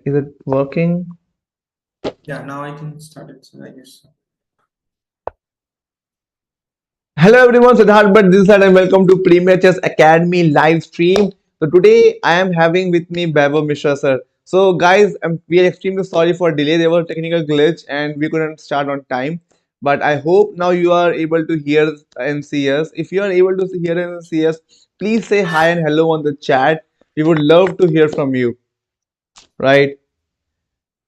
Is it working? Yeah, now I think it started. So I guess. Hello everyone, Siddharth but this side and welcome to Premier Chess Academy live stream. So today I am having with me Baba Mishra sir. So guys, we are extremely sorry for delay. There was a technical glitch and we couldn't start on time. But I hope now you are able to hear and see us. If you are able to hear and see us, please say hi and hello on the chat. We would love to hear from you, right?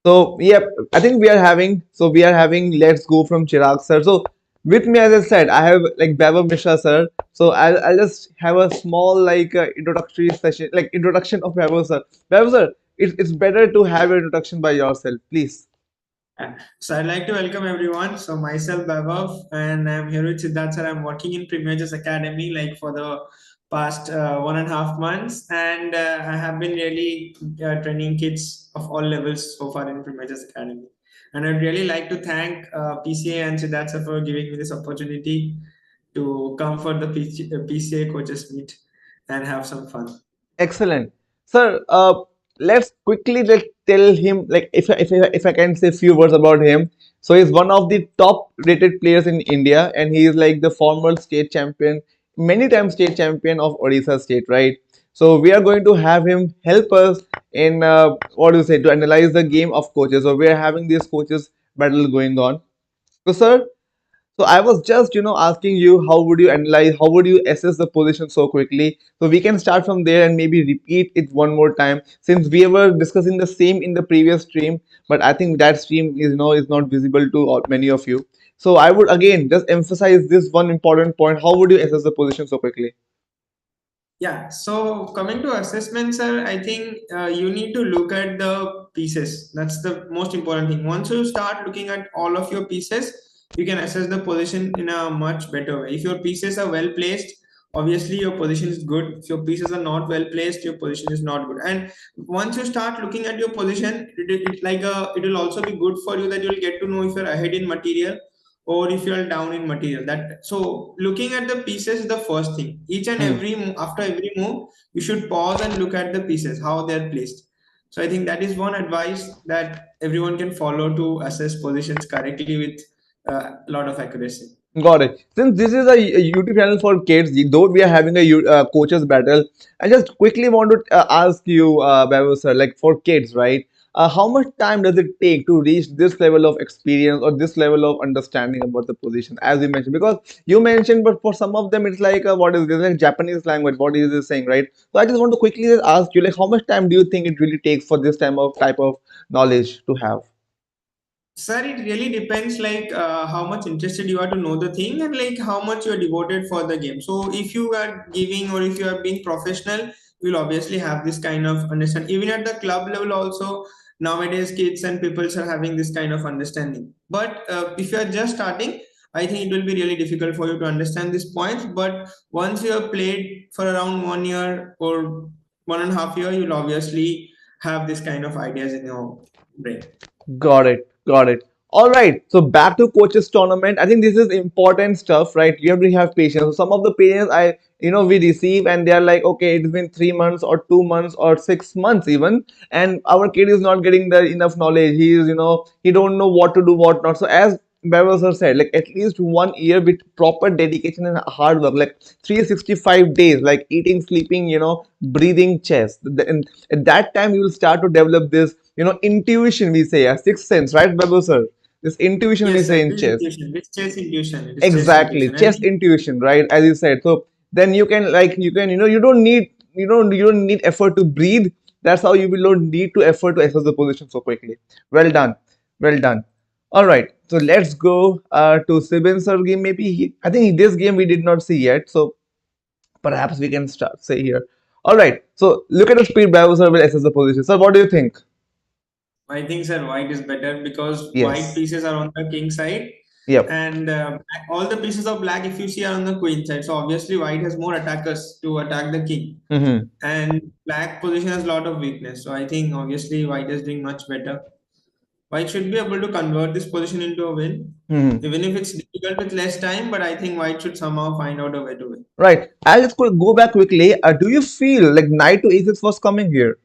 So yeah, I think we are having Let's Go from Chirag sir. So with me, as I said, I have like Baba Mishra sir. So I'll just have a small introductory session, like introduction of Baba sir. Baba sir, it's better to have an introduction by yourself, please. So I'd like to welcome everyone. So myself Vaibhav and I'm here with Siddharth sir. I'm working in Premier's Academy like for the past 1.5 months, and I have been really training kids of all levels so far in Premier's Academy. And I'd really like to thank PCA and Siddharth sir for giving me this opportunity to come for the PCA coaches meet and have some fun. Excellent. Sir, let's quickly tell him, like, if I can say a few words about him. So he's one of the top rated players in India, and he is like the former state champion, many times state champion of Odisha state, right? So we are going to have him help us in what do you say, to analyze the game of coaches. So we are having this coaches battle going on. So sir, so I was just, asking you how would you analyze, how would you assess the position so quickly? So we can start from there and maybe repeat it one more time since we were discussing the same in the previous stream, but I think that stream is is not visible to many of you. So I would again just emphasize this one important point. How would you assess the position so quickly? Yeah, so coming to assessment, sir, I think you need to look at the pieces. That's the most important thing. Once you start looking at all of your pieces, you can assess the position in a much better way. If your pieces are well placed, obviously your position is good. If your pieces are not well placed, your position is not good. And once you start looking at your position, it will also be good for you that you'll get to know if you're ahead in material or if you are down in material. That so looking at the pieces is the first thing. Each and Hmm. every after every move you should pause and look at the pieces how they're placed. So I think that is one advice that everyone can follow to assess positions correctly with a lot of accuracy. Got it. Since this is a YouTube channel for kids, though we are having a coaches battle, I just quickly want to ask you, Babu sir, like for kids, right? How much time does it take to reach this level of experience or this level of understanding about the position, as you mentioned? Because you mentioned, but for some of them, it's like what is this, like Japanese language? What is this saying, right? So I just want to quickly just ask you, like, how much time do you think it really takes for this type of knowledge to have? Sir, it really depends like how much interested you are to know the thing and like how much you are devoted for the game. So if you are giving or if you are being professional, you will obviously have this kind of understanding. Even at the club level also, nowadays kids and people are having this kind of understanding. But if you are just starting, I think it will be really difficult for you to understand these points. But once you have played for around 1 year or 1.5 year, you'll obviously have this kind of ideas in your brain. Got it. Got it. All right. So back to coaches tournament. I think this is important stuff, right? You have to have patience. So some of the parents we receive and they are like, okay, it's been 3 months or 2 months or 6 months even, and our kid is not getting the enough knowledge. He is, he don't know what to do, what not. So as Bevel sir said, like at least 1 year with proper dedication and hard work, like 365 days, like eating, sleeping, breathing chess. And at that time, you will start to develop this, intuition, we say, a sixth sense, right, Babu sir? This intuition we Yes, sir. say It in is chess. intuition. It is chess intuition. It is chess Exactly, intuition. And chess intuition, right? As you said. So then you don't need effort to breathe. That's how you will not need to effort to assess the position so quickly. Well done, well done. All right, so let's go to Sibin sir game. Maybe I think this game we did not see yet, so perhaps we can start say here. All right, so look at the speed browser will assess the position. Sir, what do you think? I think, sir, white is better because white Yes. pieces are on the king side, Yep. and all the pieces of black, if you see, are on the queen side. So obviously, white has more attackers to attack the king, Mm-hmm. and black position has a lot of weakness. So I think obviously white is doing much better. White should be able to convert this position into a win, Mm-hmm. even if it's difficult with less time. But I think white should somehow find out a way to win. Right. I'll just go back quickly. Do you feel like knight to a6 was coming here?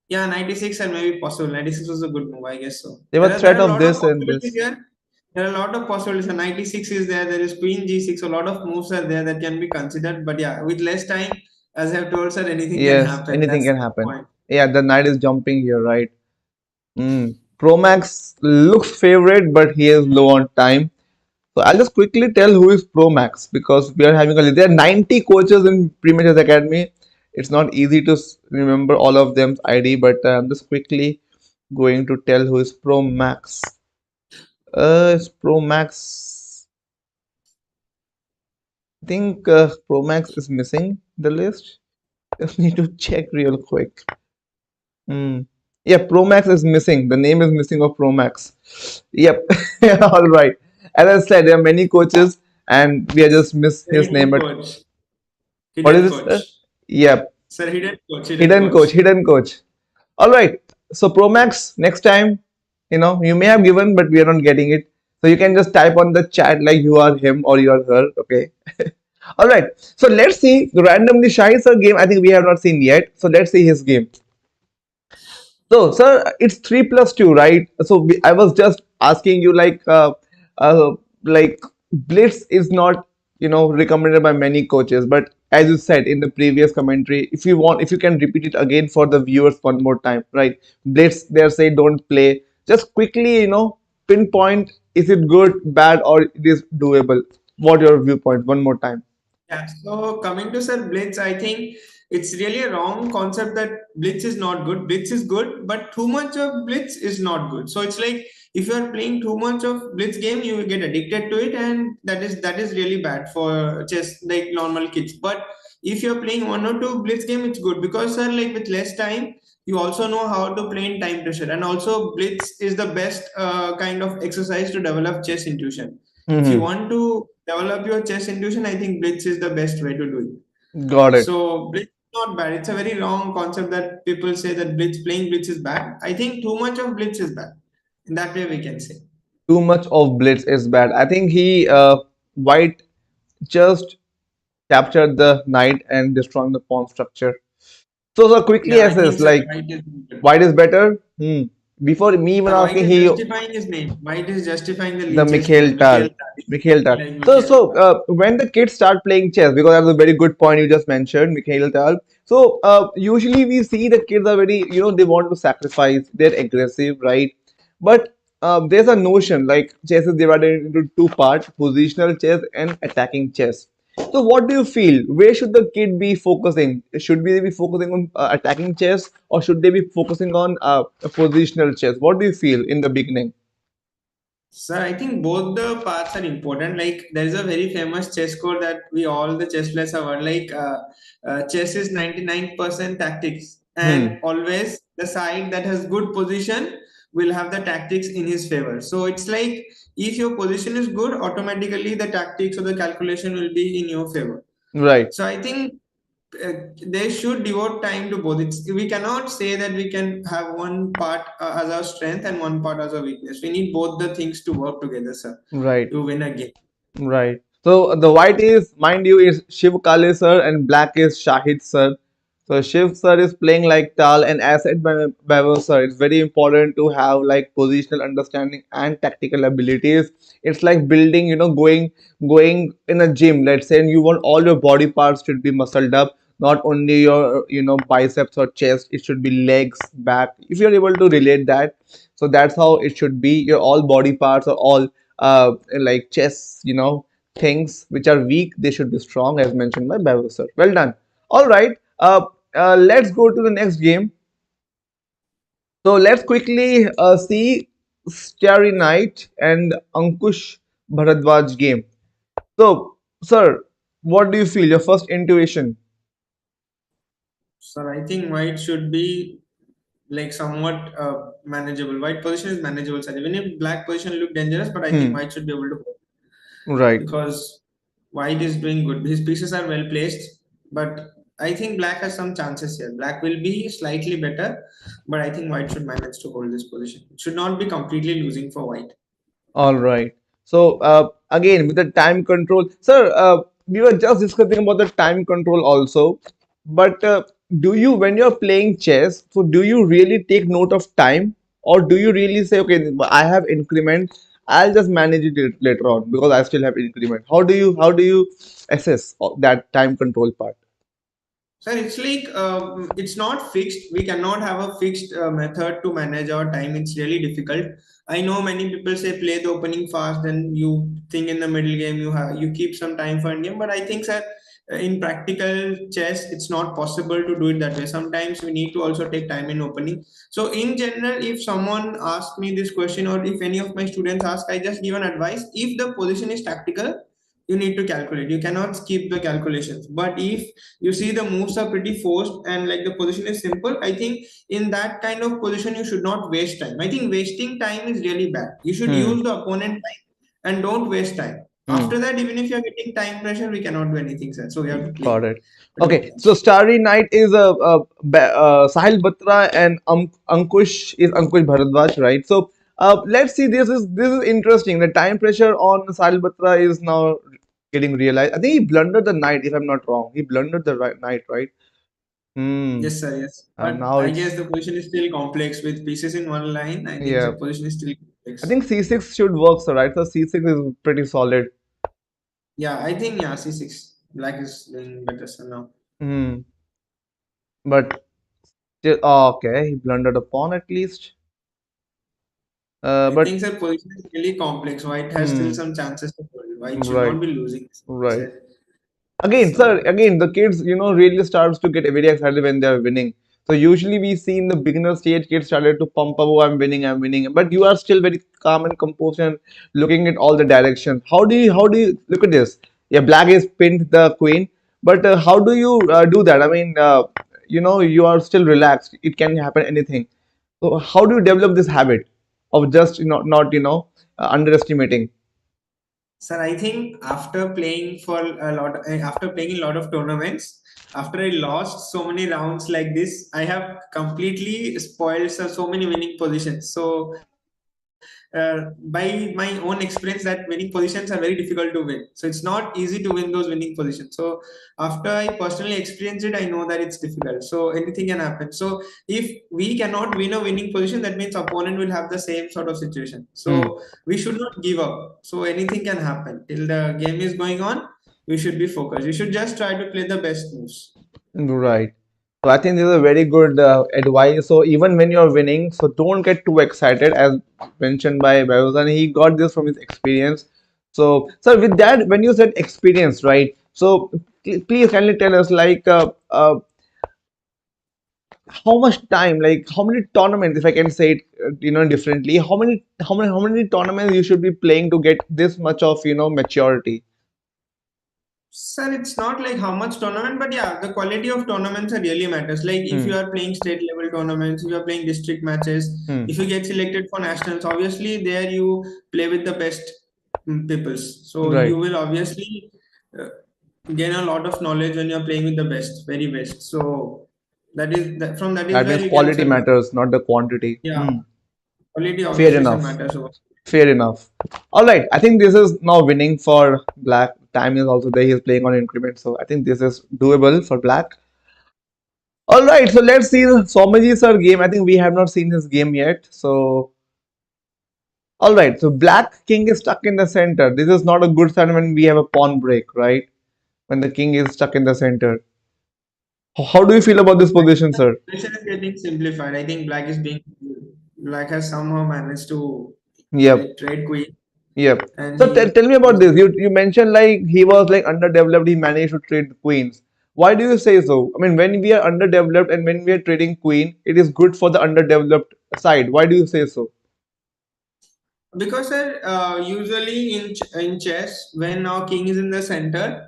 Yeah, 96 and maybe possible. 96 was a good move, I guess so. They There were are threat a of lot of this and possibilities this. here. There are a lot of possibilities. A 96 is there. There is Queen G6. A lot of moves are there that can be considered. But yeah, with less time, as I have told, sir, anything can Yes, happen. anything That's can the happen. point. Yeah, the knight is jumping here, right? Pro Max looks favorite, but he is low on time. So I'll just quickly tell who is Pro Max because we are having a there are 90 coaches in Premier Chess Academy. It's not easy to remember all of them's ID, but I'm just quickly going to tell who is Pro Max. Is Pro Max? I think Pro Max is missing the list. Just need to check real quick. Hmm. Yeah, Pro Max is missing. The name is missing of Pro Max. Yep. All right. As I said, there are many coaches, and we have just missed The his name. hidden But coach. what is Hidden this? coach. Yep. Sir, hidden coach. Hidden Hidden coach. coach. Hidden coach. All right. So Pro Max, next time, you may have given, but we are not getting it. So you can just type on the chat like you are him or you are her. Okay. All right. So let's see randomly Shahid's game. I think we have not seen yet. So let's see his game. So, sir, it's 3 plus 2, right? So I was just asking you, uh, like Blitz is not, recommended by many coaches. But as you said in the previous commentary, if you can repeat it again for the viewers one more time, right? Blitz, they say don't play. Just quickly, pinpoint: is it good, bad, or it is doable? What your viewpoint? One more time. Yeah, so coming to Sir Blitz, I think it's really a wrong concept that Blitz is not good. Blitz is good, but too much of Blitz is not good. So it's like if you are playing too much of Blitz game, you will get addicted to it, and that is really bad for just like normal kids. But if you're playing one or two Blitz game, it's good because sir, like with less time, you also know how to play in time pressure, and also Blitz is the best kind of exercise to develop chess intuition. If you Mm-hmm. want to develop your chess intuition, I think Blitz is the best way to do Got it. it. So Blitz is not bad. It's a very wrong concept that people say that playing Blitz is bad. I think too much of Blitz is bad. In that way, we can say. Too much of Blitz is bad. I think White just captured the knight and destroying the pawn structure. So quickly Yeah, I assess think sir, like White is good. White is better. Before me even Sir, White asking, is he justifying his name. White is justifying the the leech's Mikhail name. Tal. Mikhail Tal. Mikhail Tal. Like So, Mikhail. so when the kids start playing chess, because that's a very good point you just mentioned, Mikhail Tal. So, usually we see the kids are very, they want to sacrifice, they're aggressive, right? But there's a notion like chess is divided into two parts: positional chess and attacking chess. So, what do you feel? Where should the kid be focusing? Should they be focusing on attacking chess, or should they be focusing on positional chess? What do you feel in the beginning? Sir, I think both the parts are important. Like there is a very famous chess code that we all the chess players have heard. Like chess is 99% tactics, Hmm. and always the side that has good position will have the tactics in his favor. So it's like if your position is good, automatically the tactics or the calculation will be in your favor. Right. So I think they should devote time to both. We cannot say that we can have one part as our strength and one part as a weakness. We need both the things to work together, sir, Right. to win a game. Right. So the white is, mind you, is Shiv Kale sir and black is Shahid sir. So Shiv sir is playing like Tal and as said by Bevo sir, it's very important to have like positional understanding and tactical abilities. It's like building, going in a gym. Let's say and you want all your body parts should be muscled up, not only your, biceps or chest. It should be legs, back. If you're able to relate that, so that's how it should be. Your all body parts are all like chess, things which are weak, they should be strong, as mentioned by Bevo sir. Well done. All right. Let's go to the next game. So let's quickly see Starry Night and Ankush Bharadwaj game. So, sir, what do you feel? Your first intuition? So I think white should be like somewhat manageable. White position is manageable, sir. Even if black position look dangerous, but I think Hmm. white should be able to hold Right. because white is doing good. His pieces are well placed, but I think black has some chances here. Black will be slightly better, but I think white should manage to hold this position. It should not be completely losing for white. All right. So again, with the time control, sir, we were just discussing about the time control also, but do you, when you're playing chess, so do you really take note of time, or do you really say, okay, I have increment, I'll just manage it later on because I still have increment? How do you assess that time control part? Sir, it's like it's not fixed. We cannot have a fixed method to manage our time. It's really difficult. I know many people say play the opening fast, then you think in the middle game you keep some time for end game. But I think, sir, in practical chess, it's not possible to do it that way. Sometimes we need to also take time in opening. So in general, if someone asks me this question, or if any of my students ask, I just give an advice. If the position is tactical, you need to calculate. You cannot skip the calculations. But if you see the moves are pretty forced and like the position is simple, I think in that kind of position you should not waste time. I think wasting time is really bad. You should Hmm. use the opponent time and don't waste time. Hmm. After that, even if you're getting time pressure, we cannot do anything, sir. So we have to play. Got it. But Okay, so Starry Night is Sahil Batra and Ankush is Ankush Bharadwaj, right? So let's see. This is interesting. The time pressure on Sahil Batra is now getting realized. I think he blundered the knight, if I'm not wrong. He blundered the knight, right? Hmm. yes, sir, yes. And But now I guess it's, the position is still complex with pieces in one line. I think yeah. the position is still I complex. think C6 should work, so right? So C6 is pretty solid. Yeah, I think yeah, C6. Black is doing better so now. Hmm. But still, oh, okay, he blundered a pawn at least. I But think the position is really complex. White has still hmm. some chances to hold. White should Right. not be losing. Right. So, Again, sir, so again, the kids, really starts to get very excited when they're winning. So usually we see in the beginner stage, kids started to pump up, oh, I'm winning, I'm winning. But you are still very calm and composed and looking at all the directions. How do you look at this? Yeah, black is pinned the queen, but how do you do that? I mean, you are still relaxed. It can happen anything. So how do you develop this habit of just not underestimating? sir, I think after playing for a lot, after playing a lot of tournaments, after I lost so many rounds like this, I have completely spoiled so many winning positions. So by my own experience, that winning positions are very difficult to win. So it's not easy to win those winning positions. So after I personally experienced it, I know that it's difficult. So anything can happen. So if we cannot win a winning position, that means opponent will have the same sort of situation. Hmm. So we should not give up. So anything can happen till the game is going on. We should be focused. We should just try to play the best moves. Right. So I think this is a very good advice. So even when you're winning, so don't get too excited, as mentioned by Bayozan. He got this from his experience. So, sir, with that, when you said experience, right? So please kindly tell us, like, how much time, like, how many tournaments, if I can say it, differently, how many tournaments you should be playing to get this much of, maturity? Sir, it's not like how much tournament, but yeah, the quality of tournaments are really matters. Like if Hmm. you are playing state level tournaments, if you are playing district matches, Hmm. if you get selected for nationals, obviously there you play with the best peoples. So you Right. will obviously uh, gain a lot of knowledge when you are playing with the best, very best. So that is That where means you can quality survive. matters, not the quantity. Yeah, Hmm. quality Fair obviously enough. matters over. Fair enough. All right. I think this is now winning for Black. Time is also there. He is playing on increment. So I think this is doable for Black. All right. So let's see Somaji sir game. I think we have not seen his game yet. So, all right. So Black King is stuck in the center. This is not a good sign when we have a pawn break, right? When the king is stuck in the center. How do you feel about this position, sir? Situation is getting simplified. I think black has somehow managed to Yep. like trade queen, Yep. and So he tell me about is this. You mentioned like he was like underdeveloped. He managed to trade the queens. Why do you say so? I mean, when we are underdeveloped and when we are trading queen, it is good for the underdeveloped side. Why do you say so? because usually in chess when our king is in the center,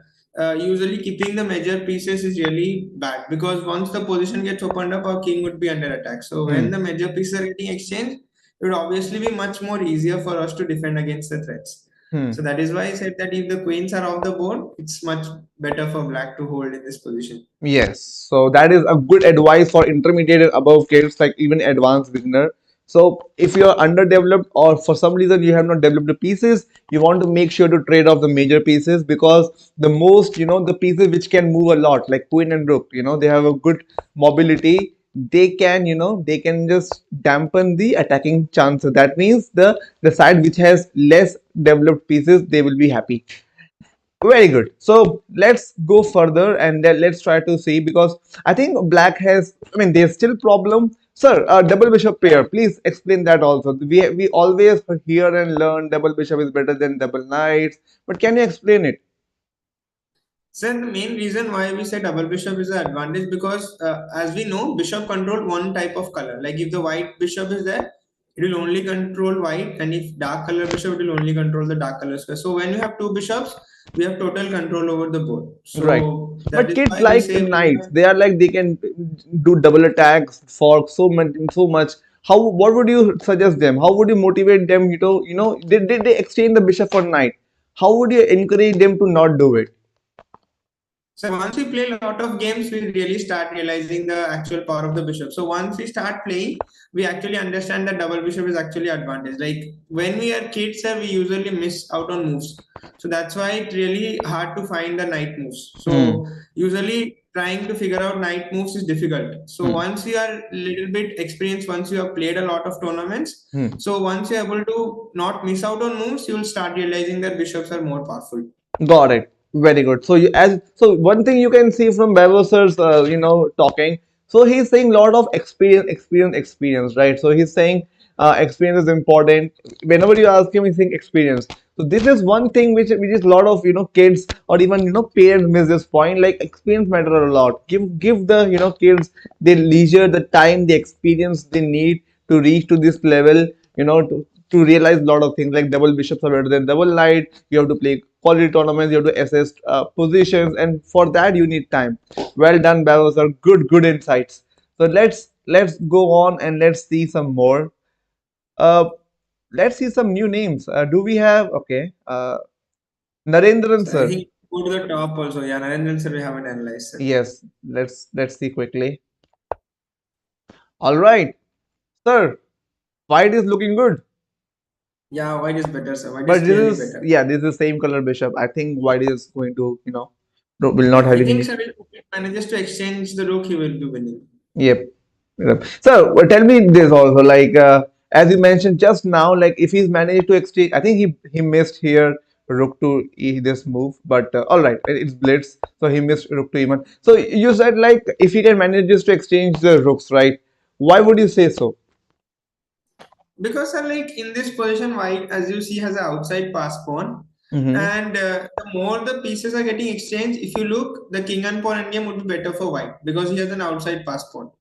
usually keeping the major pieces is really bad because once the position gets opened up, our king would be under attack. So when Hmm. the major pieces are getting exchanged, it would obviously be much more easier for us to defend against the threats. Hmm. So that is why I said that if the queens are off the board, it's much better for black to hold in this position. Yes. So that is a good advice for intermediate and above kids, like even advanced beginner. So if you are underdeveloped or for some reason you have not developed the pieces, you want to make sure to trade off the major pieces, because the most, the pieces which can move a lot, like queen and rook, they have a good mobility. They can, they can just dampen the attacking chances. That means the side which has less developed pieces, they will be happy. Very good. So let's go further and then let's try to see, because I think black has, I mean, there's still problem. Sir, double bishop pair, please explain that also. We always hear and learn double bishop is better than double knights, but can you explain it? So the main reason why we say double bishop is an advantage because as we know, bishop control one type of color. Like if the white bishop is there, it will only control white, and if dark color bishop, it will only control the dark color square. So when you have two bishops, we have total control over the board. Right. So that But is kids why we like say we knights. have. They are like they can do double attacks for so much, so much. How? What would you suggest them? How would you motivate them? They exchange the bishop for knight. How would you encourage them to not do it? So once we play a lot of games, we really start realizing the actual power of the bishop. So once we start playing, we actually understand that double bishop is actually advantage. Like when we are kids, sir, we usually miss out on moves. So that's why it's really hard to find the knight moves. Hmm. So usually trying to figure out knight moves is difficult. So Hmm. once you are a little bit experienced, once you have played a lot of tournaments, Hmm. so once you're able to not miss out on moves, you will start realizing that bishops are more powerful. Got it. Very good. So one thing you can see from Bevos's talking. So he's saying lot of experience, right? So he's saying experience is important. Whenever you ask him, he's saying experience. So this is one thing which is a lot of kids or even parents miss this point. Like experience matter a lot. Give the kids the leisure, the time, the experience they need to reach to this level. To realize a lot of things, like double bishops are better than double knight. You have to play quality tournaments, you have to assess positions, and for that you need time. Well done, Bavos, are good insights. So let's go on and let's see some more. uh let's see some new names. Do we have, okay, Narendran So I sir? think go to the top also. Yeah, Narendran sir, we haven't analyzed it. Yes, let's see quickly. All right, sir, white is looking good. Yeah, white is better, sir. White is But this clearly is, better. yeah, this is the same color bishop. I think white is going to, will not Yeah, I having think any. sir, if he manages to exchange the rook, he will be winning. Yep. Yep. So tell me this also, like as you mentioned just now, like if he's managed to exchange, I think he missed here rook to e this move, but all right, it's blitz, so he missed rook to e1. So you said like if he can manage just to exchange the rooks, right? Why would you say so? Because sir, like in this position, white, as you see, has an outside pass pawn, Mm-hmm. and the more the pieces are getting exchanged, if you look, the king and pawn endgame would be better for white because he has an outside pass pawn.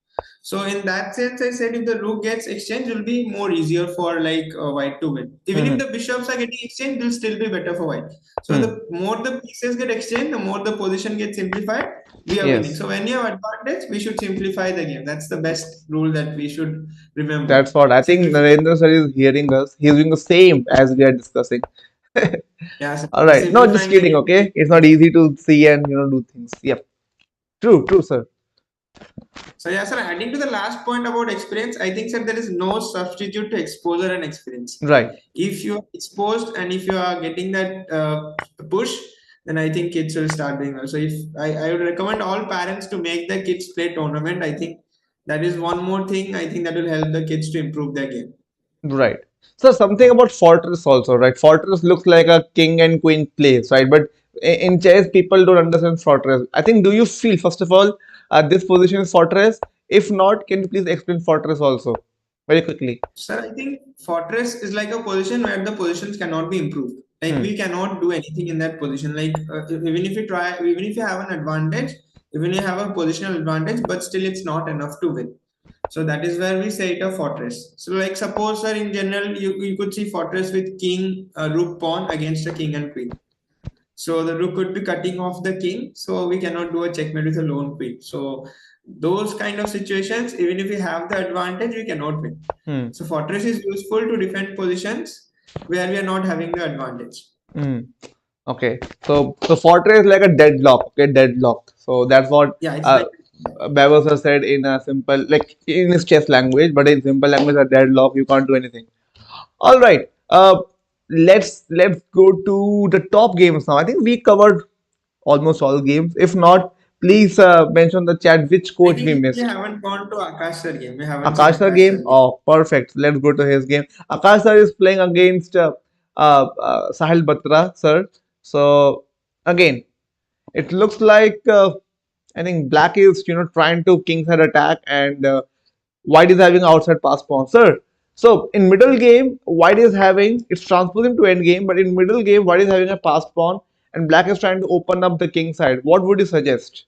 So in that sense, I said if the rook gets exchanged, it will be more easier for like white to win. Even if Mm-hmm. the bishops are getting exchanged, it will still be better for white. So Hmm. the more the pieces get exchanged, the more the position gets simplified. We are winning. Yes. So when you have advantage, we should simplify the game. That's the best rule that we should remember. That's what I think Simplify. Narendra sir is hearing us. He's doing the same as we are discussing. Yeah, so All by right. No, just simplifying the kidding. game. Okay, it's not easy to see and do things. Yep. True, sir. So yeah, sir. Adding to the last point about experience, I think sir there is no substitute to exposure and experience. Right. If you are exposed and if you are getting that push, then I think kids will start doing well. So if I would recommend all parents to make the kids play tournament. I think that is one more thing. I think that will help the kids to improve their game. Right. So something about fortress also, right? Fortress looks like a king and queen place, right? But in chess, people don't understand fortress. I think, do you feel, first of all, this position is fortress? If not, can you please explain fortress also very quickly? Sir, I think fortress is like a position where the positions cannot be improved. Like Hmm. we cannot do anything in that position. Like even if you try, even if you have an advantage, even if you have a positional advantage, but still it's not enough to win. So that is where we say it a fortress. So like suppose, sir, in general, you could see fortress with king, rook, pawn against a king and queen. So the rook could be cutting off the king, so we cannot do a checkmate with a lone queen. So those kind of situations, even if we have the advantage, we cannot win. Hmm. So fortress is useful to defend positions where we are not having the advantage. Hmm. Okay. So fortress is like a deadlock. Okay, deadlock. So that's what. Yeah, it's like Bavos has said in a simple, like in his chess language, but in simple language, a deadlock, you can't do anything. All right. Let's go to the top games now. I think we covered almost all games. If not, please mention the chat which I coach we think we missed. haven't gone to Akash sir game. We haven't seen Akash sir Akash game. sir game. Oh, perfect. Let's go to his game. Akash sir is playing against Sahil Batra sir. So again, it looks like I think black is trying to kingside attack and white is having outside pass pawn. Sir, so in middle game, white is having it's transposing to end game, but in middle game, white is having a pass pawn and black is trying to open up the king side. What would you suggest?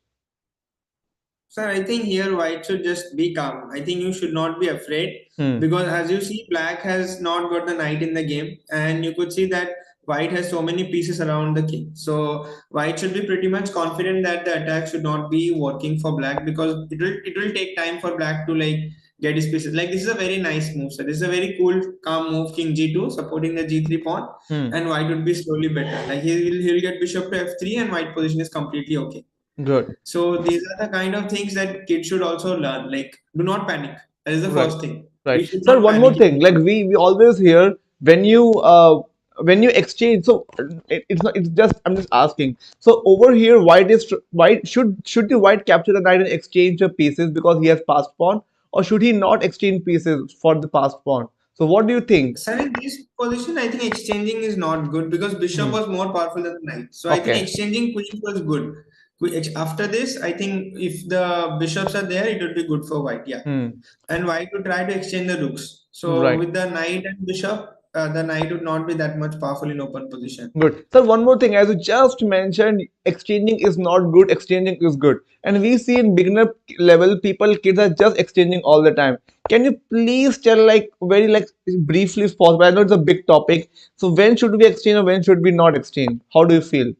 Sir, I think here white should just be calm. I think you should not be afraid Hmm. because as you see, black has not got the knight in the game, and you could see that white has so many pieces around the king. So white should be pretty much confident that the attack should not be working for black because it will take time for black to like get his pieces. Like this is a very nice move. So this is a very cool, calm move, king g2, supporting the g3 pawn, Hmm. and white would be slowly better. Like he will get bishop to f3, and white position is completely okay. Good. So these are the kind of things that kids should also learn. Like, do not panic. That is the Right. first thing. Right. We should Sir, not one more panic in thing. the Like game. we always hear when you exchange. So it's not. It's just I'm just asking. So over here, white should the white capture the knight and exchange the pieces because he has passed pawn, or should he not exchange pieces for the passed pawn? So what do you think? Sir, in this position, I think exchanging is not good because bishop Hmm. was more powerful than the knight. So I think Okay. exchanging queens was good. After this, I think if the bishops are there, it would be good for white. Yeah. Hmm. And white would try to exchange the rooks. So Right. with the knight and bishop, the knight would not be that much powerful in open position. Good. Sir, one more thing. As you just mentioned, exchanging is not good, exchanging is good. And we see in beginner level, kids are just exchanging all the time. Can you please tell, like, very, like, briefly if possible? I know it's a big topic. So, when should we exchange or when should we not exchange? How do you feel?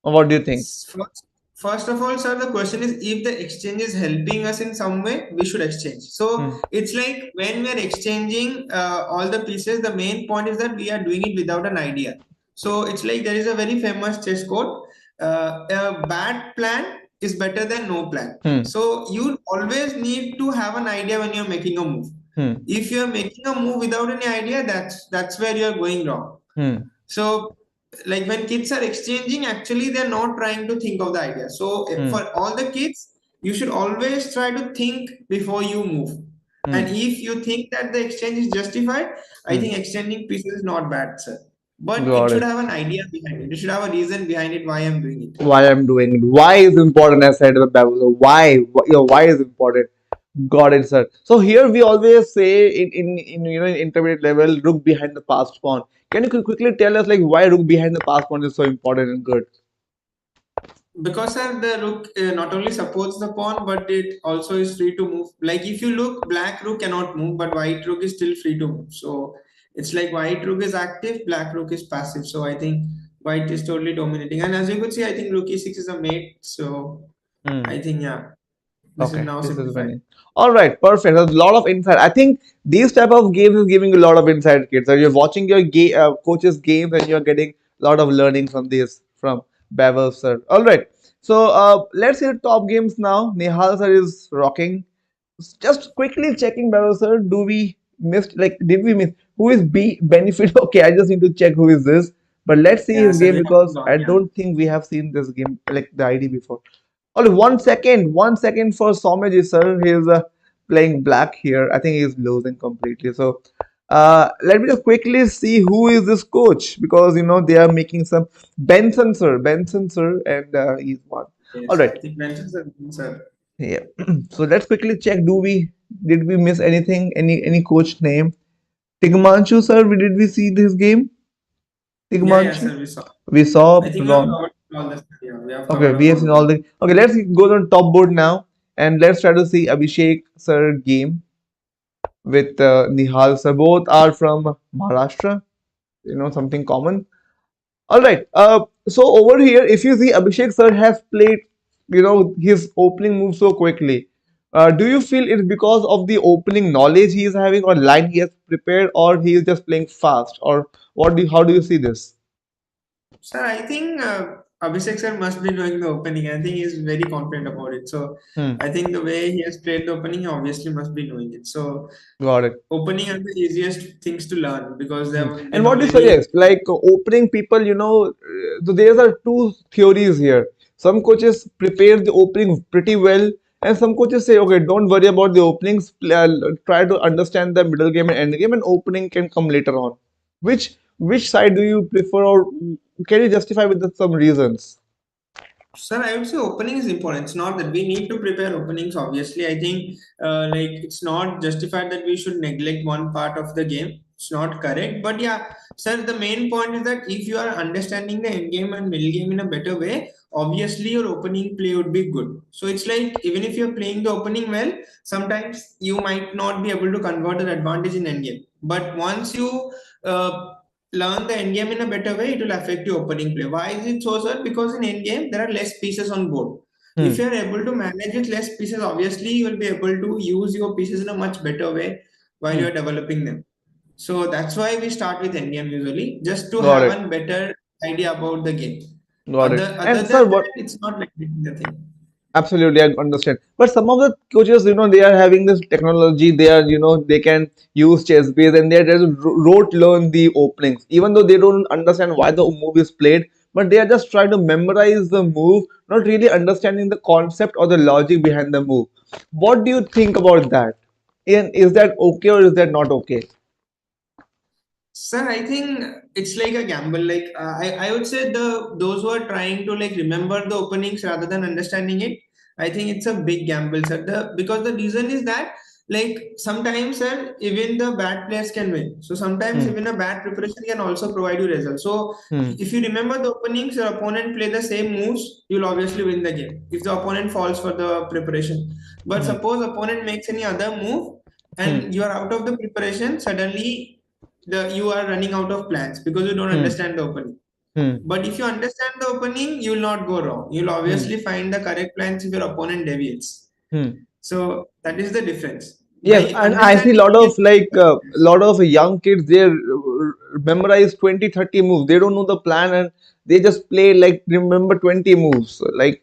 Or what do you think? First, first of all, sir, the question is if the exchange is helping us in some way, we should exchange. So Hmm. it's like when we are exchanging all the pieces, the main point is that we are doing it without an idea. So it's like there is a very famous chess quote: a bad plan is better than no plan. Hmm. So you always need to have an idea when you're making a move. Hmm. If you're making a move without any idea, that's where you're going wrong. Hmm. So, like when kids are exchanging, actually they're not trying to think of the idea. So, Hmm. for all the kids, you should always try to think before you move. And Hmm. if you think that the exchange is justified, I Hmm. think exchanging pieces is not bad, sir. But it Got should it. have an idea behind it. You should have a reason behind it why I'm doing it. Why I'm doing it. Why is important, as said the Bible. Why? Your why is important. Got it, sir. So here we always say in in intermediate level, rook behind the passed pawn. Can you quickly tell us like why rook behind the passed pawn is so important and good? Because sir, the rook not only supports the pawn, but it also is free to move. Like if you look, black rook cannot move, but white rook is still free to move. So it's like white rook is active, black rook is passive. So I think white is totally dominating. And as you could see, I think rook e6 is a mate. So Hmm. I think yeah, this is Okay, now this is simplified. winning. All right, perfect. There's a lot of insight. I think these type of games is giving you a lot of insight, kids. So you're watching your coach's games and you're getting a lot of learning from this from Bevel sir. All right. So let's see the top games now. Nihal sir is rocking. Just quickly checking, Bevel sir. Do we missed like did we miss who is B benefit? Okay, I just need to check who is this. But let's see Yeah, his sir, we game have to because log. I Yeah. don't think we have seen this game like the ID before. Only 1 second for Somaji sir. He's playing black here. I think he's losing completely. So let me just quickly see who is this coach because they are making some Benson sir, and he's one. All Yes, right, I think mentions are sir. yeah. So let's quickly check. Did we miss anything? Any coach name? Tigmanshu sir. Did we see this game? Yeah, Tigmanshu. sir, we saw. We saw I think we have Ron. covered all this. Yeah, we have Okay, covered we up have all seen the all points. the. Okay, let's go on top board now and let's try to see Abhishek sir game with Nihal sir. Both are from Maharashtra. Something common. All right. So over here, if you see Abhishek sir has played, his opening move so quickly. Do you feel it's because of the opening knowledge he is having, or line he has prepared, or he is just playing fast, or how do you see this? Sir, I think Abhishek sir must be knowing the opening. I think he's very confident about it. So Hmm. I think the way he has played the opening, he obviously must be knowing it. So Got it. opening are the easiest things to learn because Hmm. they And what do you normally. suggest? Like opening people, so there are two theories here. Some coaches prepare the opening pretty well, and some coaches say, okay, don't worry about the openings. Try to understand the middle game and end game, and opening can come later on. Which side do you prefer, or can you justify with some reasons? Sir, I would say opening is important. It's not that we need to prepare openings. Obviously, I think like it's not justified that we should neglect one part of the game. It's not correct. But yeah, sir, the main point is that if you are understanding the end game and middle game in a better way, obviously your opening play would be good. So it's like even if you're playing the opening well, sometimes you might not be able to convert an advantage in end game. But once you learn the end game in a better way, it will affect your opening play. Why is it so, sir? Because in end game there are less pieces on board. If Hmm. you are able to manage with less pieces, obviously you will be able to use your pieces in a much better way while you Hmm. are developing them. So that's why we start with end game usually, just to Got have it. a better idea about the game. Got it. Other And than sir, what? that, it's not like the thing. Absolutely, I understand. But some of the coaches, they are having this technology. They can use chess base and they just rote learn the openings, even though they don't understand why the move is played. But they are just trying to memorize the move, not really understanding the concept or the logic behind the move. What do you think about that? And is that okay or is that not okay? Sir, I think it's like a gamble. Like I would say those who are trying to like remember the openings rather than understanding it, I think it's a big gamble, sir. Because the reason is that like sometimes, sir, even the bad players can win. So sometimes Hmm. even a bad preparation can also provide you results. So Hmm. if you remember the openings, your opponent play the same moves, you'll obviously win the game. If the opponent falls for the preparation, but Hmm. suppose opponent makes any other move Hmm. and you are out of the preparation, suddenly the you are running out of plans because you don't Hmm. understand the opening. Hmm. But if you understand the opening, you will not go wrong. You'll Hmm. obviously find the correct plans if your opponent deviates. Hmm. So that is the difference. Yes, By and I see a understanding, lot we of can like lot of young kids. They memorize 20, 30 moves. They don't know the plan and they just play like remember 20 moves. Like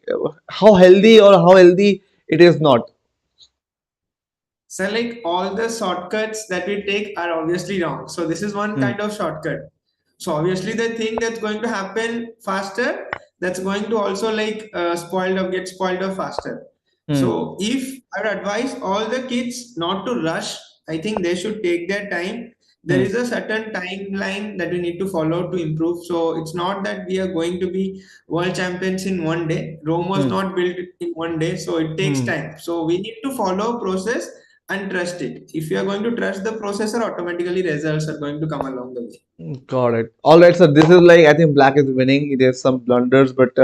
how healthy or how healthy it is not. so like all the shortcuts that we take are obviously wrong. So this is one Hmm. kind of shortcut. So obviously the thing that's going to happen faster, that's going to also like get spoiled up faster. Hmm. So if I would advise all the kids not to rush, I think they should take their time. There Hmm. is a certain timeline that we need to follow to improve. So it's not that we are going to be world champions in one day. Rome was Hmm. not built in one day, so it takes Hmm. time. So we need to follow a process and trust it. If you are going to trust the processor, automatically results are going to come along the way. Got it. All right, so this is like I think black is winning. There's some blunders, but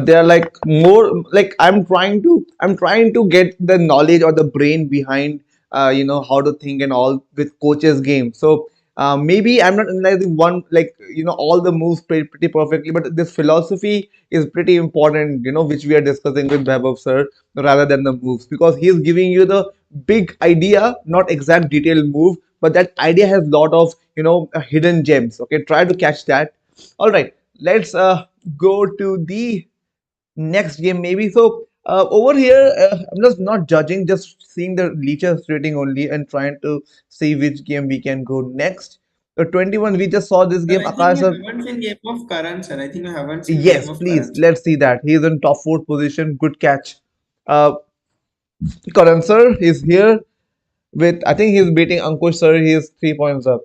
they are like more like I'm trying to get the knowledge or the brain behind how to think and all with coaches game. So maybe I'm not analyzing one like all the moves pretty perfectly, but this philosophy is pretty important. Which we are discussing with Vaibhav sir rather than the moves because he is giving you the big idea, not exact detailed move, but that idea has lot of hidden gems. Okay, try to catch that. All right, let's go to the next game maybe. So over here, I'm just not judging, just seeing the leechers rating only and trying to see which game we can go next. 21, we just saw this Sir, game, I think Akash. we haven't seen game of Karan, sir. I think we haven't seen game Yes, of please, Karan. let's see that. He's in top fourth position. Good catch. Uh, Karan sir is here with, I think he's beating Ankush sir. He's 3 points up.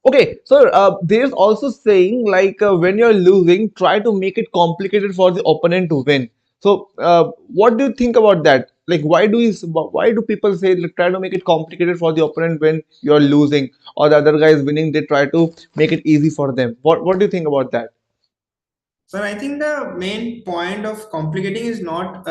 Okay, so there's also saying like when you're losing, try to make it complicated for the opponent to win. So, what do you think about that? Like, why do people say like, try to make it complicated for the opponent when you're losing, or the other guy is winning? They try to make it easy for them. What do you think about that? So I think the main point of complicating is not,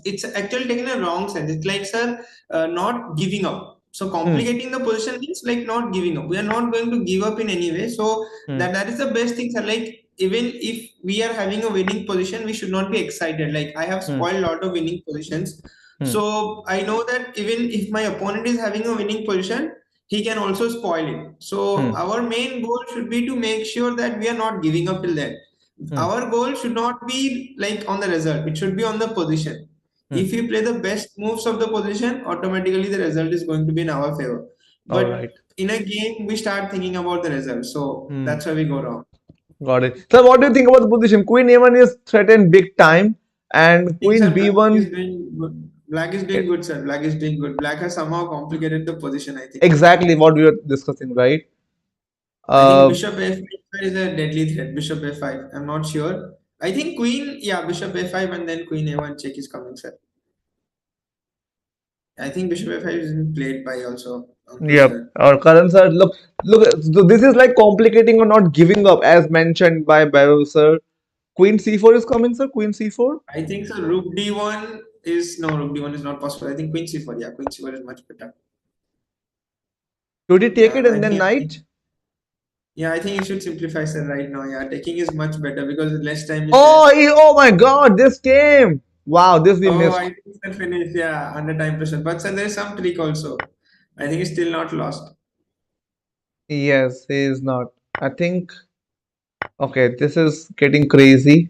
it's actually taken a wrong sense. It's like, sir, not giving up. So Hmm. complicating the position means like not giving up. We are not going to give up in any way. So Hmm. that is the best thing, sir. Like even if we are having a winning position, we should not be excited. Like I have Hmm. spoiled a lot of winning positions. Hmm. So I know that even if my opponent is having a winning position, he can also spoil it. So Hmm. our main goal should be to make sure that we are not giving up till then. Hmm. Our goal should not be like on the result, it should be on the position. Hmm. If we play the best moves of the position, automatically the result is going to be in our favor. All But right. in a game, we start thinking about the result. So Hmm. that's where we go wrong. Got it. So what do you think about the position? Queen A1 is threatened big time, and I think Queen sir, black is B1. doing good. Black is doing eh, good, sir. Black is doing good. Black has somehow complicated the position, I think. Exactly what we were discussing, right? I think Uh, bishop a5 is a deadly threat. Bishop a5. I'm not sure. I think queen, yeah, bishop a5 and then queen a1 check is coming, sir. I think bishop a5 is being played by also Ankush, yep. sir. Our current sir, look. So this is like complicating or not giving up, as mentioned by Babu sir. Queen C4 is coming, sir. Queen C4. I think so. Rook d1 is no, rook d1 is not possible. I think queen c4. Yeah, queen c4 is much better. Should he take Yeah, it I and then think knight? yeah, I think you should simplify, sir, right now. Yeah, taking is much better because less time is there. Oh my God, this game. Wow, this we Oh, missed. I think it's finished. Yeah, under time pressure. But sir, there is some trick also. I think it's still not lost. Yes, he is not. I think okay, this is getting crazy.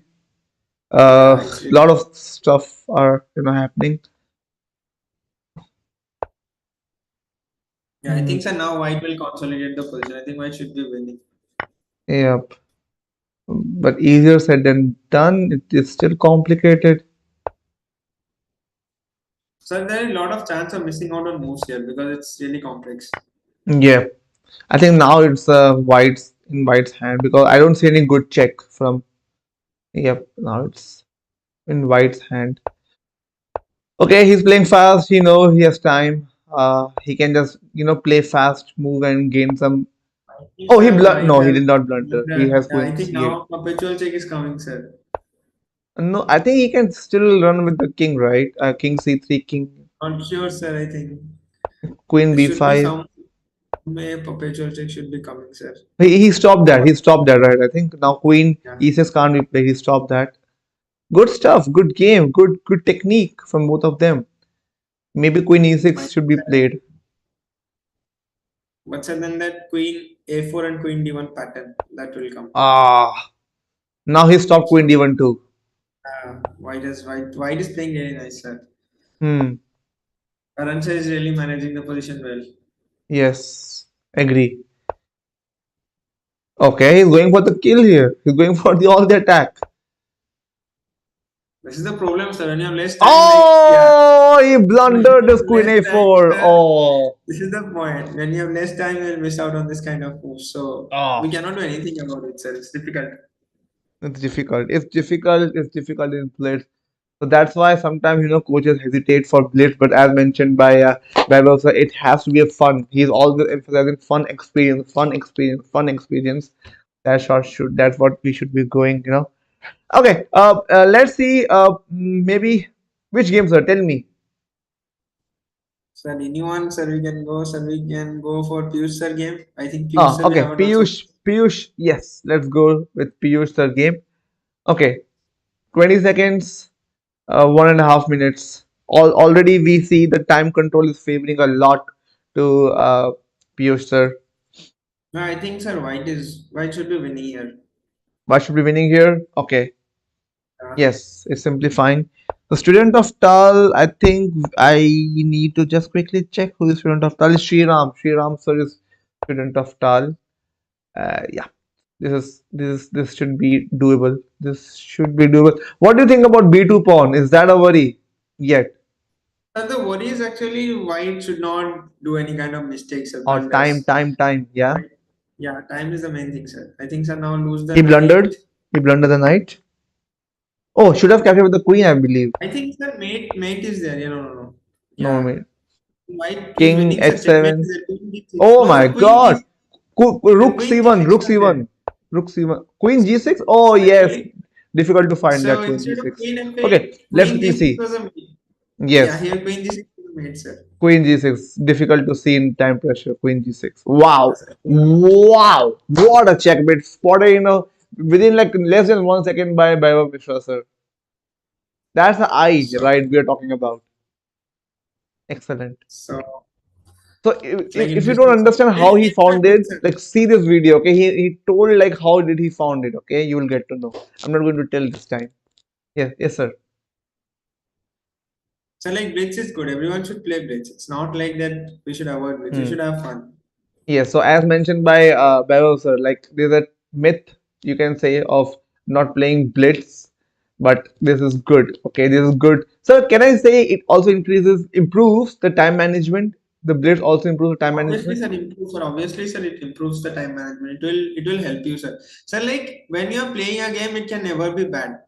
Yeah, it's really. Lot of stuff are happening. Yeah, I Hmm. think so. Now white will consolidate the position. I think white should be winning. Yep. But easier said than done. It is still complicated. So there is a lot of chance of missing out on moves here because it's really complex. Yeah. I think now it's white's in white's hand because I don't see any good check from. Yep. Now it's in white's hand. Okay, he's playing fast. He has time. He can just play fast, move and gain some. I think Oh, he sir, blunt. white No, he has did not blunder. He blundered. has Yeah, queen I think c8. now perpetual check is coming, sir. No, I think he can still run with the king, right? King c3, king Not sure, sir. I think queen there should be b5. some way perpetual check should be coming, sir. He stopped that. Or He stopped that, right? I think now queen yeah, e6 can't be played. He stopped that. Good stuff. Good game. Good technique from both of them. Maybe queen might e6 be should be better. played. But sir, then that queen a4 and queen d1 pattern that will come. Ah, now he stopped queen So d1 too. white is playing really nice, sir. Hmm. Karan sir is really managing the position well. Yes. Agree. Okay, he's going for the kill here. He's going for the attack. This is the problem, sir. When you have less time, like yeah, Oh, he when you blundered his have queen less time, a4. sir, Oh. this is the point. When you have less time, you'll miss out on this kind of moves. So we Oh. cannot do anything about it, sir. It's difficult. It's difficult. It's difficult. It's difficult in Blitz. So that's why sometimes coaches hesitate for Blitz. But as mentioned by Bosa, it has to be a fun. He's always emphasizing fun experience, fun experience, fun experience. That's what we should be going. Okay. Let's see. Maybe which games are? Tell me. Sir, anyone, sir, we can go. Sir, we can go for Piyush sir game. I think Piyush sir will Okay. have a also. Piyush. Yes. Let's go with Piyush sir game. Okay. 20 seconds. 1.5 minutes. Already we see the time control is favoring a lot to Piyush sir. No, I think sir, white should be winning here. Why should be winning here? Okay, Uh, yes, it's simply fine. The student of Tal, I think I need to just quickly check who is student of Tal. Is Sriram. Sriram sir is student of Tal. Yeah, this should be doable. This should be doable. What do you think about B2 pawn? Is that a worry yet? Sir, the worry is actually white should not do any kind of mistakes or Or time, blunders. time, time? Yeah. Right? Yeah, time is the main thing, sir. I think sir now lose the He knight. blundered. He blundered the knight. Oh, should have captured with the queen, I believe. I think sir mate is there. Yeah, no. No, Yeah, mate. white is King winning. Sir, checkmate h7. is there. Queen d6. Oh No, my sir, queen God. d6. Sir, Rook queen c1. d6 Rook was there. c1. Rook c1. Queen g6. Oh So yes. actually, Difficult to find so that queen instead of g6. queen f8, Okay, let's queen quickly d6 see. was a mate. Yeah, Yes. here queen d6 was a mate, sir. Queen g6. Difficult to see in time pressure. Queen g6. Wow. Yes, sir. Wow. What a checkmate. Spotted, within like less than 1 second by Mishra, sir. That's the eye, So, right? We are talking about. Excellent. so So It's like if you don't interesting stuff. understand how Many he games are found good, it, sir. like see this video, okay? He told like how did he found it, okay? You will get to know. I'm not going to tell this time. Yes, yes, sir. So like Blitz is good. Everyone should play Blitz. It's not like that we should avoid Blitz. We Hmm. should have fun. Yes, so as mentioned by Bevo sir, like there's a myth you can say of not playing Blitz, but this is good. Okay, this is good. So can I say it also improves the time management? The Blitz also improves the time Obviously, management. sir, improves, sir. Obviously, sir, it improves the time management. It will help you, sir. So like when you're playing a game, it can never be bad.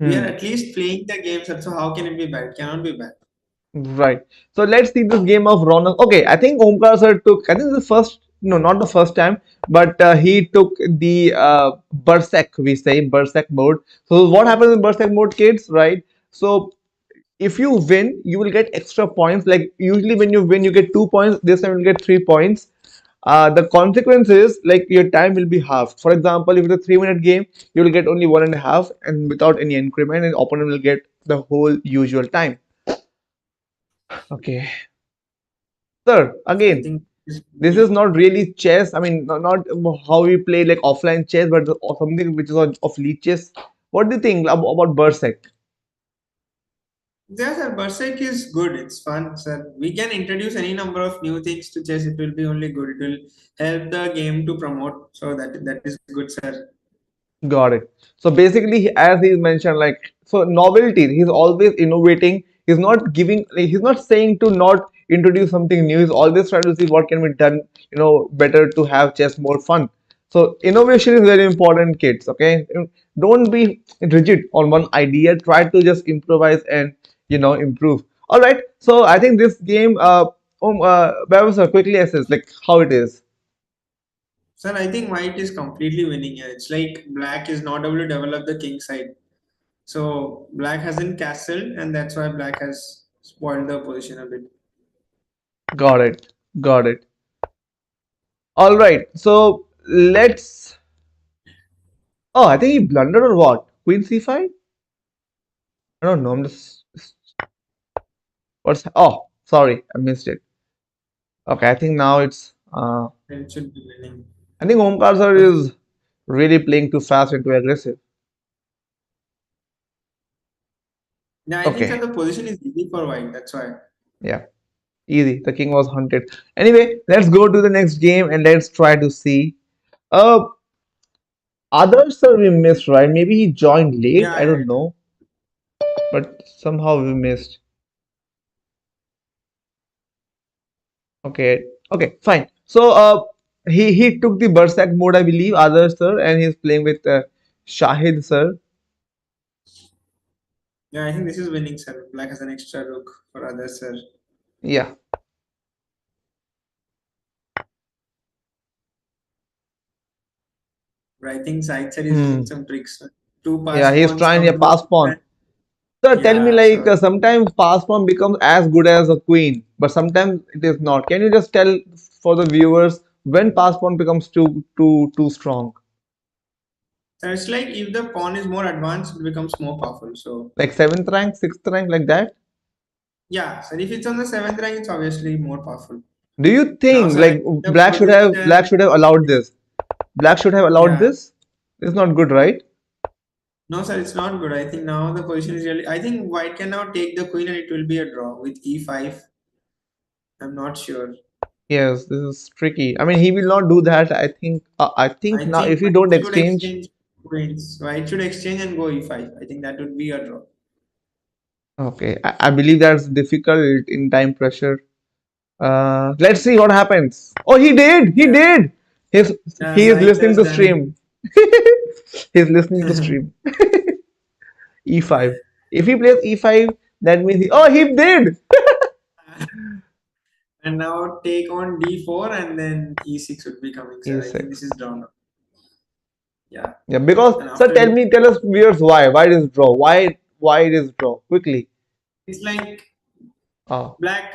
We are Hmm. at least playing the game, sir. So how can it be bad? It cannot be bad. Right. So let's see this game of Ronak. Okay, I think Omkar sir took, I think the first, no, not the first time, but he took the Berserk, we say, Berserk mode. So what happens in Berserk mode, kids, right? So if you win, you will get extra points. Like usually when you win, you get 2 points. This time you'll get 3 points. The consequence is like your time will be halved. For example, if it's a 3 minute game, you will get only one and a half, and without any increment, and opponent will get the whole usual time. Okay. Sir, So I again, think it's this is winning. not really chess. I mean, not how we play like offline chess, but something which is of leeches. What do you think about Berserk? Yeah, sir. Berserk is good. It's fun, sir. We can introduce any number of new things to chess. It will be only good. It will help the game to promote. So that is good, sir. Got it. So basically, as he's mentioned, like so novelty. He's always innovating. He's not giving. Like, he's not saying to not introduce something new. He's always trying to see what can be done. Better to have chess more fun. So innovation is very important, kids. Okay, don't be rigid on one idea. Try to just improvise and improve. All right. So I think this game. Babs, quickly assess like how it is. Sir, I think white is completely winning here. It's like black is not able to develop the king side. So black hasn't castled, and that's why black has spoiled the position a bit. Got it. Got it. All right, so let's. Oh, I think he blundered or what? Queen c5? I don't know. I'm just. What's? Oh, sorry, I missed it. Okay, I think now it's. And it should be winning. I think Omkar sir But is really playing too fast and too aggressive. yeah, I think Okay, that the position is easy for white. That's why. yeah, easy. The king was hunted. Anyway, let's go to the next game and let's try to see. Uh, Other sir we missed, right? Maybe he joined late. Yeah, I yeah, don't know, but somehow we missed. Okay, okay, fine. So, he took the Berserk mode, I believe, Others sir, and he's playing with Shahid sir. yeah. I think this is winning, sir. Black has an extra rook for others, sir. Yeah. But I think side side is Hmm. using some tricks. Two Yeah, pass he's pawns trying a from the pass pawn. and Sir, tell me yeah. like So sometimes pass pawn becomes as good as a queen, but sometimes it is not. Can you just tell for the viewers when pass pawn becomes too strong? so it's like if the pawn is more advanced, it becomes more powerful. So Like seventh rank, sixth rank, like that? yeah, so if it's on the seventh rank, it's obviously more powerful. Do you Now, think sir, I like think the Black should have position allowed is this? Black should have allowed yeah. this? It's not good, right? No, sir, it's not good. I think now the position is really. I think white can now take the queen and it will be a draw with e5. I'm not sure. Yes, this is tricky. I mean, he will not do that. I think I now if think you white don't should exchange, exchange queens. White should exchange and go e5. I think that would be a draw. okay, I believe that's difficult in time pressure. Let's see what happens. Oh, he did. He Yeah, did. He's yeah, he is Sahit listening has to done stream. He's listening to it. stream. E5. If he plays E5, that means oh he did. And now take on d4 and then e6 would be coming, sir. I think this E6. is drawn up. Yeah. Yeah, because And sir, after this, tell us viewers why it is draw, why it is draw quickly. it's like Ah, black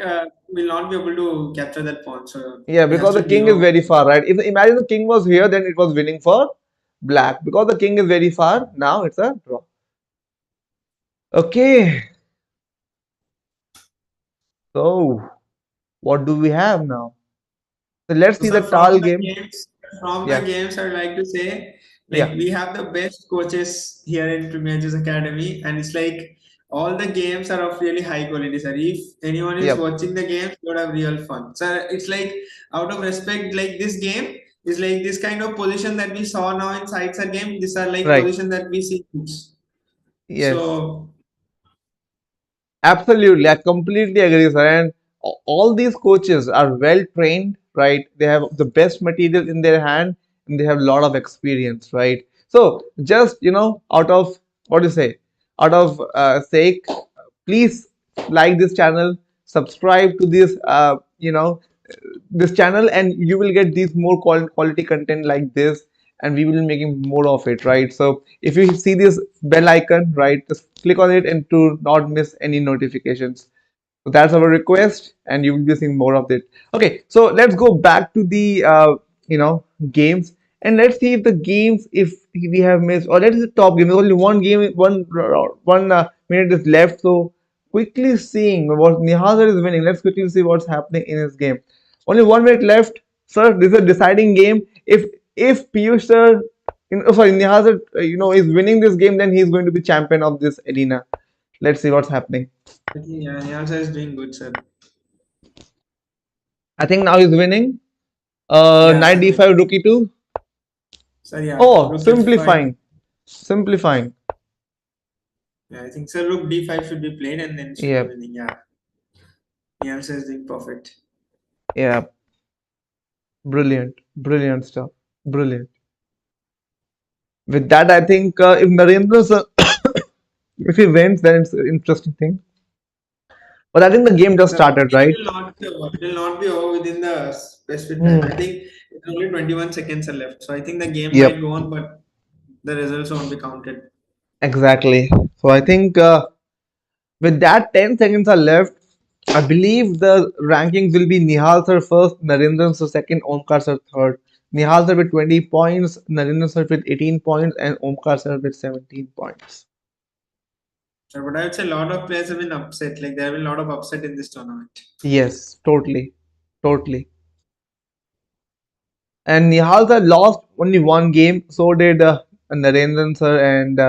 will not be able to capture that pawn. So yeah, he has because the to give king is up. very far, right? If imagine the king was here, then it was winning for black. Because the king is very far, now it's a draw. Okay, so what do we have now? So let's So, see the sir, Tal game. from the Yeah, games, I would like to say, like yeah, we have the best coaches here in Premier Juice Academy, and it's like all the games are of really high quality, sir. If anyone is yep, watching the games, they would have real fun, sir. It's like out of respect, like this game is like this kind of position that we saw now in sides a game. These are like right. position that we see. Yes. So Absolutely, I completely agree, sir. And all these coaches are well trained, right? They have the best material in their hand, and they have a lot of experience, right? So, just out of what do you say, out of sake, please like this channel, subscribe to this channel, and you will get these more quality content like this, and we will be making more of it, right? So if you see this bell icon, right, just click on it and to not miss any notifications. So that's our request, and you will be seeing more of it. Okay, so let's go back to the games, and let's see if the games, if we have missed, or let's see the top game. There's only one game, one minute is left. So quickly seeing what Nihal is winning. Let's quickly see what's happening in his game. Only 1 minute left, sir. This is a deciding game. If Piyush sir, sorry, Nihal sir, is winning this game, then he's going to be champion of this arena. Let's see what's happening. I think yeah, Nyasa is doing good, sir. I think now he's winning. Yeah, Knight sir. d5, rook e2. Sir, yeah, Oh, rook f5. simplifying. Simplifying. Yeah, I think so. Rook d5 should be played and then should be Yeah, winning. Yeah, Nyasa is doing perfect. yeah. Brilliant. Brilliant stuff. Brilliant. With that, I think if Narendra sir, if he wins, then it's an interesting thing. But I think the game just The started, game right? will not be over within the specific time. Hmm. I think it's only 21 seconds are left. So I think the game Yep. might go on, but the results won't be counted. Exactly. So I think with that 10 seconds are left, I believe the rankings will be Nihal sir first, Narendra sir second, Omkar sir third. Nihal sir with 20 points, Narendra sir with 18 points, and Omkar sir with 17 points. So, but I would say a lot of players have been upset. Like there have been a lot of upset in this tournament. Yes, totally. Totally. And Nihal sir lost only one game, so did Narendra sir, and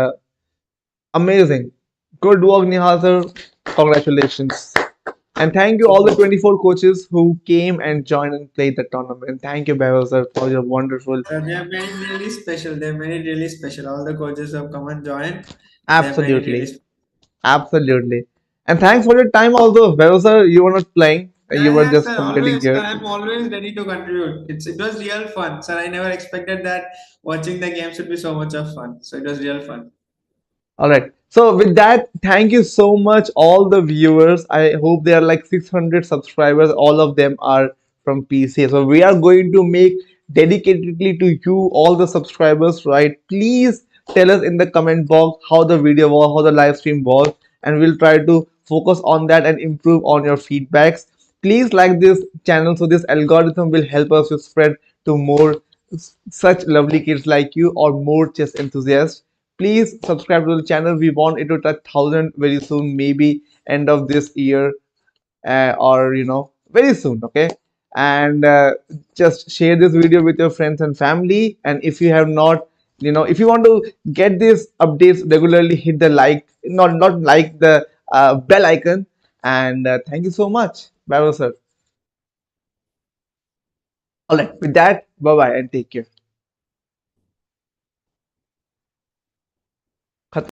amazing. Good work, Nihal sir. Congratulations. And thank you all the So 24 coaches who came and joined and played the tournament. Thank you, Behrouz sir, for your wonderful. they have made it really special. They have made it really special. All the coaches who have come and joined. They have made it really Absolutely. special. Absolutely. And thanks for your time, although Behrouz sir, you were not playing. You Yeah, were yeah, just sir. completing Always, sir. here. I'm always ready to contribute. It was real fun, sir. I never expected that watching the game should be so much of fun. So it was real fun. All right. So with that, thank you so much, all the viewers. I hope there are like 600 subscribers. All of them are from PCA. So we are going to make dedicatedly to you, all the subscribers, right? Please tell us in the comment box how the video was, how the live stream was, and we'll try to focus on that and improve on your feedbacks. Please like this channel so this algorithm will help us to spread to more such lovely kids like you or more chess enthusiasts. Please subscribe to the channel. We want it to touch 1,000 very soon, maybe end of this year, or very soon. Okay, and just share this video with your friends and family. And if you have not, if you want to get these updates regularly, hit the like, not like the bell icon. And thank you so much. Bye, sir. All right, with that, bye bye and take care.